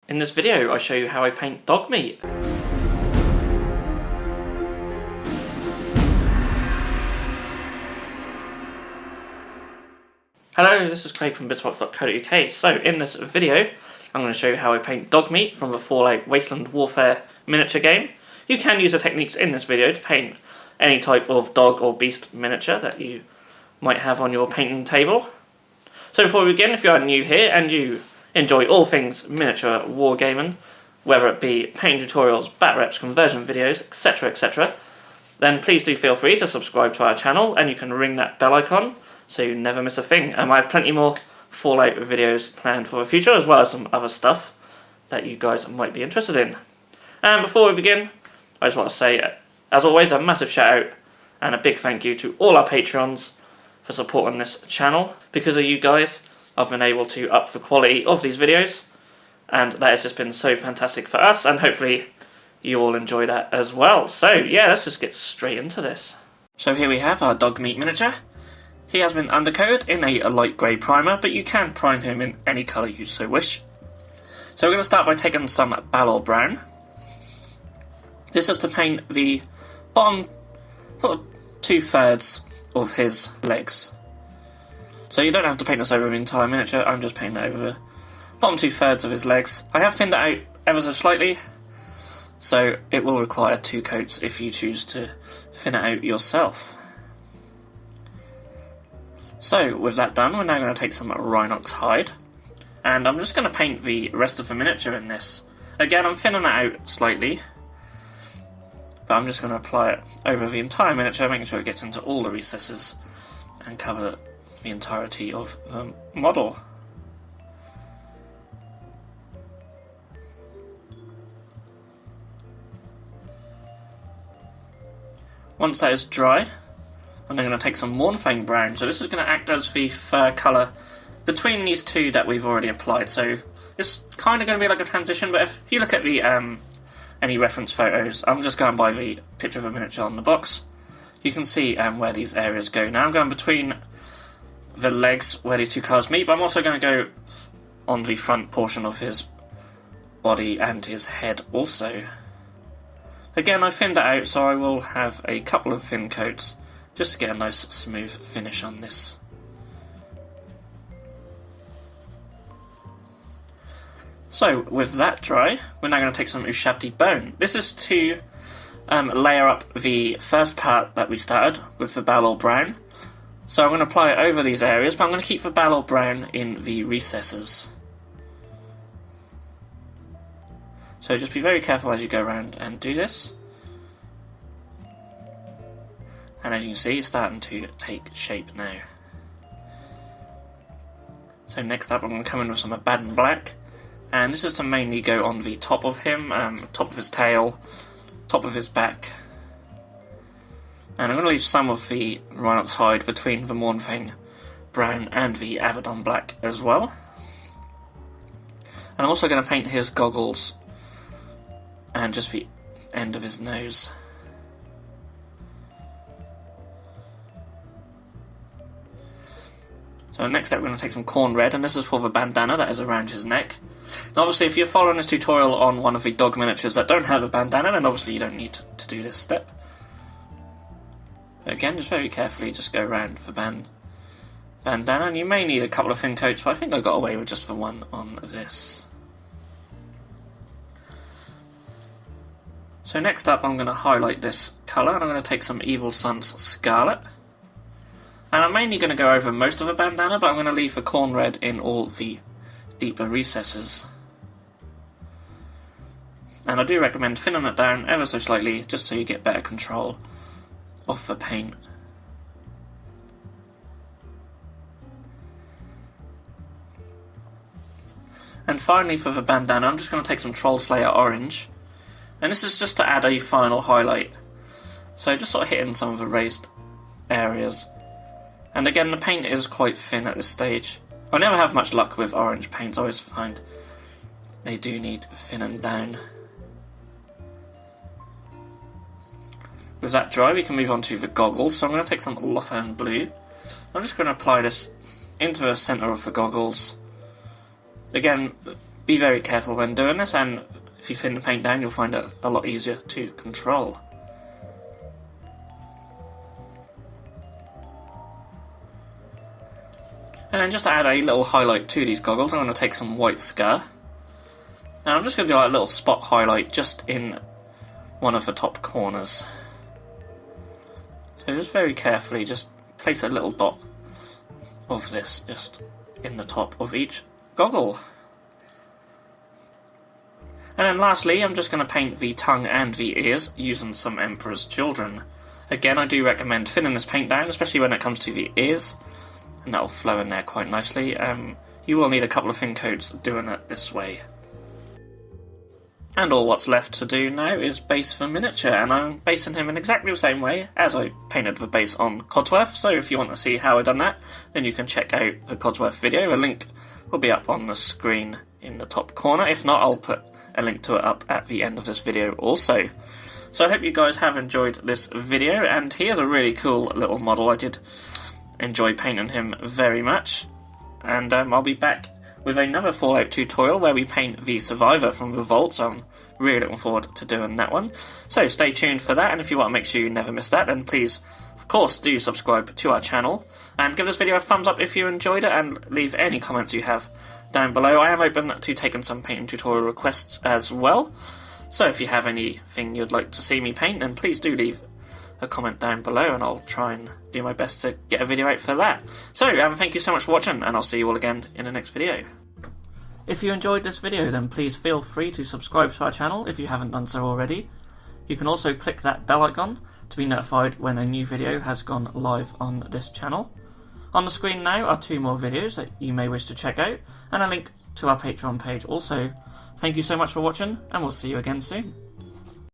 In this video I show you how I paint Dogmeat. Hello, this is Craig from Bitzbox.co.uk. So in this video I'm going to show you how I paint Dogmeat from the Fallout Wasteland Warfare miniature game. You can use the techniques in this video to paint any type of dog or beast miniature that you might have on your painting table. So before we begin, if you are new here and you enjoy all things miniature wargaming, whether it be painting tutorials, bat reps, conversion videos, etc, then please do feel free to subscribe to our channel, and you can ring that bell icon so you never miss a thing. I have plenty more Fallout videos planned for the future, as well as some other stuff that you guys might be interested in. And before we begin, I just want to say, as always, a massive shout out and a big thank you to all our Patreons for supporting this channel. Because of you guys, I've been able to up the quality of these videos, and that has just been so fantastic for us, and hopefully you all enjoy that as well. So yeah, let's just get straight into this. So here we have our Dogmeat miniature. He has been undercoated in a light grey primer, but you can prime him in any colour you so wish. So we're going to start by taking some Ballor Brown. This is to paint the bottom sort of 2/3 of his legs. So you don't have to paint this over the entire miniature, I'm just painting it over the bottom 2/3 of his legs. I have thinned it out ever so slightly, so it will require 2 coats if you choose to thin it out yourself. So with that done, we're now going to take some Rhinox Hide, and I'm just going to paint the rest of the miniature in this. Again, I'm thinning it out slightly, but I'm just going to apply it over the entire miniature, making sure it gets into all the recesses and cover the entirety of the model. Once that is dry, I'm then going to take some Mornfang Brown. So this is going to act as the fur colour between these two that we've already applied. So it's kind of going to be like a transition, but if you look at the any reference photos, I'm just going by the picture of a miniature on the box. You can see where these areas go. Now I'm going between the legs where these two colours meet, but I'm also going to go on the front portion of his body and his head also. Again, I thinned it out, so I will have a couple of thin coats just to get a nice smooth finish on this. So with that dry, we're now going to take some Ushabti Bone. This is to layer up the first part that we started with the Ballor Brown. So I'm going to apply it over these areas, but I'm going to keep the Ballor Brown in the recesses. So just be very careful as you go around and do this. And as you can see, it's starting to take shape now. So next up, I'm going to come in with some Abaddon Black. And this is to mainly go on the top of him, top of his tail, top of his back. And I'm going to leave some of the Rhinox Hide between the Mornfang Brown and the Abaddon Black as well. And I'm also going to paint his goggles and just the end of his nose. So next up we're going to take some Corn Red, and this is for the bandana that is around his neck. And obviously if you're following this tutorial on one of the dog miniatures that don't have a bandana, then obviously you don't need to do this step. But again, just very carefully just go around the bandana, and you may need a couple of thin coats, but I think I got away with just the one on this. So next up I'm going to highlight this colour, and I'm going to take some Evil Sun's Scarlet. And I'm mainly going to go over most of the bandana, but I'm going to leave the Corn Red in all the deeper recesses. And I do recommend thinning it down ever so slightly, just so you get better control of the paint. And finally for the bandana, I'm just going to take some Troll Slayer Orange. And this is just to add a final highlight. So just sort of hitting some of the raised areas. And again, the paint is quite thin at this stage. I never have much luck with orange paints, I always find they do need thinning down. With that dry, we can move on to the goggles. So I'm going to take some Lothern Blue. I'm just going to apply this into the centre of the goggles. Again, be very careful when doing this, and if you thin the paint down you'll find it a lot easier to control. And then just to add a little highlight to these goggles, I'm going to take some white Scur, and I'm just going to do like a little spot highlight just in one of the top corners. So just very carefully just place a little dot of this just in the top of each goggle. And then lastly, I'm just going to paint the tongue and the ears using some Emperor's Children. Again, I do recommend thinning this paint down, especially when it comes to the ears, and that'll flow in there quite nicely. You will need a couple of thin coats doing it this way. And all what's left to do now is base the miniature, and I'm basing him in exactly the same way as I painted the base on Codsworth, so if you want to see how I've done that, then you can check out the Codsworth video. A link will be up on the screen in the top corner. If not, I'll put a link to it up at the end of this video also. So I hope you guys have enjoyed this video, and he is a really cool little model. I did enjoy painting him very much, and I'll be back with another Fallout tutorial where we paint the Survivor from the vault, so I'm really looking forward to doing that one. So stay tuned for that, and if you want to make sure you never miss that, then please, of course, do subscribe to our channel, and give this video a thumbs up if you enjoyed it, and leave any comments you have down below. I am open to taking some painting tutorial requests as well, so if you have anything you'd like to see me paint, then please do leave a comment down below, and I'll try and do my best to get a video out for that. So, thank you so much for watching, and I'll see you all again in the next video. If you enjoyed this video, then please feel free to subscribe to our channel if you haven't done so already. You can also click that bell icon to be notified when a new video has gone live on this channel. On the screen now are 2 more videos that you may wish to check out, and a link to our Patreon page also. Thank you so much for watching, and we'll see you again soon.